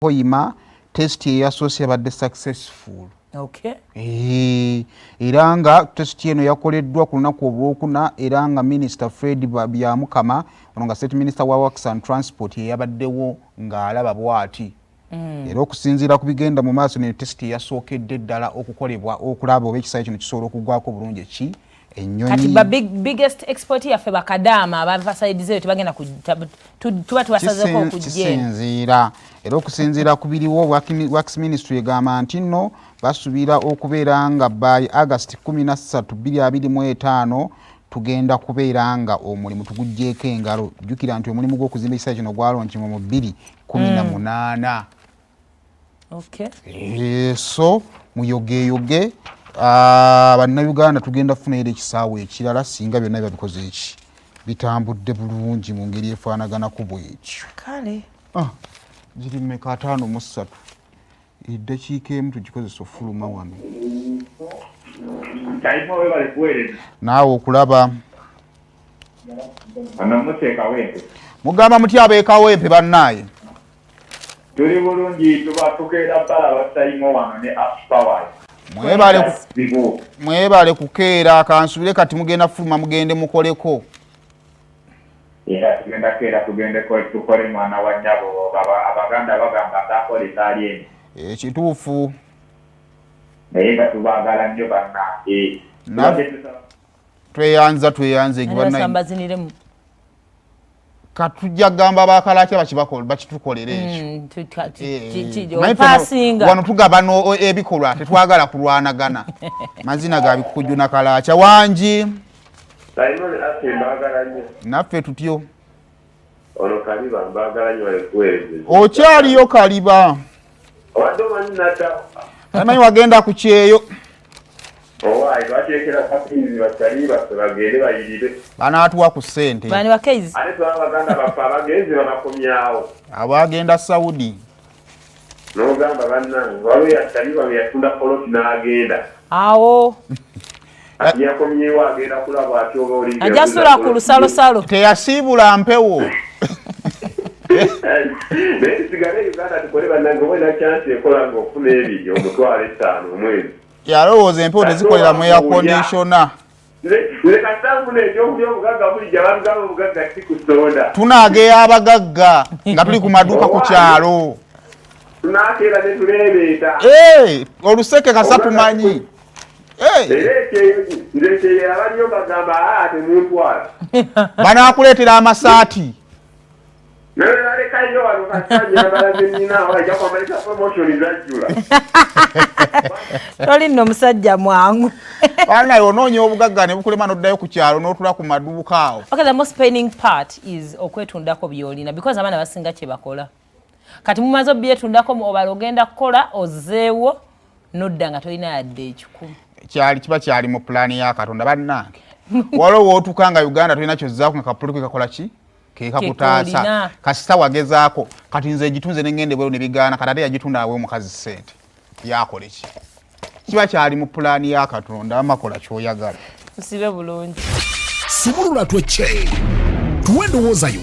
Hoima test eyasoose yabadde successful. Okay. Era nga test eno yakoleddwa ku lunaku olwokuna era nga Minister Fred Byamukama ono nga State Minister wa Works and Transport yabaddewo ng'alaba bw'ati. Era okusinziira ku bigenda mu maaso ne test yasookedde ddala okukolebwa okulaba oba ekisaawe kino kisobola okugwako bulungi ki ennyonyi. Kati ba biggest export yaffe bakadaama abavasaidizeyo tebagenda tuba tubasazeko okusinziira era okusinziira ku biriwo Works Ministry egamba nti nno basuubira okubeera nga by August 13, 2025 tugenda kubeera nga omulimu tugugjeeko engalo. Jjukira nti omulimu gw'okuzimba ekisaawe kino gwalonkiddwa mu 2018. Okay. So muyogeyoge bannayuganda tugenda kufunayo ekisaawe ekirala singa byonna babikoze eki bitambudde bulungi mu ngeri efaanaganako bw'ekyo. Kale Ziri mmeka 53 eddakiika emu tugikozesa ofuluma wano naawe okulaba mugamba mutya abeekawempe bannaaye tuli bulungi tuba tukeera bbala batayimo wano ne Aspower. Mwebale kukeera kansubire kati mugenda fuluma mugende mukoleko. Era tugenda keera tugende tukole mwana wa nnyabo abaganda bagamba takole taali eno. Kituufu. Naye nga tubaagala nnyo bannange. Tweyanza bannaye. Katujja gamba bakalaki bakitukolera ekyo. Wano tugabana ebikolwa tetwagala kulwanagana. Mazina ga bikujjuna kalaacha wangi. Naffe tutyo. Ono Kaliba mbagala nnyo alekuweereza. Okyaliyo Kaliba. Wadde omanyi nata. Amanyi wagenda ku kyeyo. Owaayi bateekera kapinzi batali bagende bayirire. Banaatuwa ku ssente. Bani bakeizi. Ate twabaganda bafa abagenzi babakomyawo. Abagenda Saudi. N'ogamba bannange waliwo yataliba bwe yatunda poloti n'agenda. Awo. Yakomyewo agenda kulaba ati oba oli. Ajja sula ku lusalosalo. Teyasiibula mpewo. Naye sigale Uganda tukole bannange obwena chance ekola ng'ofuna ebiri omutwalo 5 omwezi. Yalowooza empewo tezikolera mu air conditioner. Tunaageya abagagga nga tuli ku maduuka ku kyalo. Oluseke kasa tumanyi. Banaakuleetera amasaati. Toli nno musajja mwangu. Bana onoonya obugagga ne bukulema n'oddayo ku kyalo n'otula ku maduuka awo. Okay, the most paining part is okwetundako byolina because abaana basinga kye bakola. Kati mumaze obyetundako obala ogenda kukola ozeewo n'odda nga tolina yadde ekikulu. Kiba kyali mu pulaani ya Katonda bannange. Waliwo wootuka nga Uganda tolina kyozzaako nga kapulika kakola ki? Kekakutaasa. Kasita wagezaako kati nze egitunze n'engende bweru ne bigaana kati ate yagitunda awe omukazi ssente. Yakole ki? Kiba kyali mu pulaani ya Katonda amakola ky'oyagala. Tusibe bulungi. Sibulula twecce. Tuwe ndowoozayo.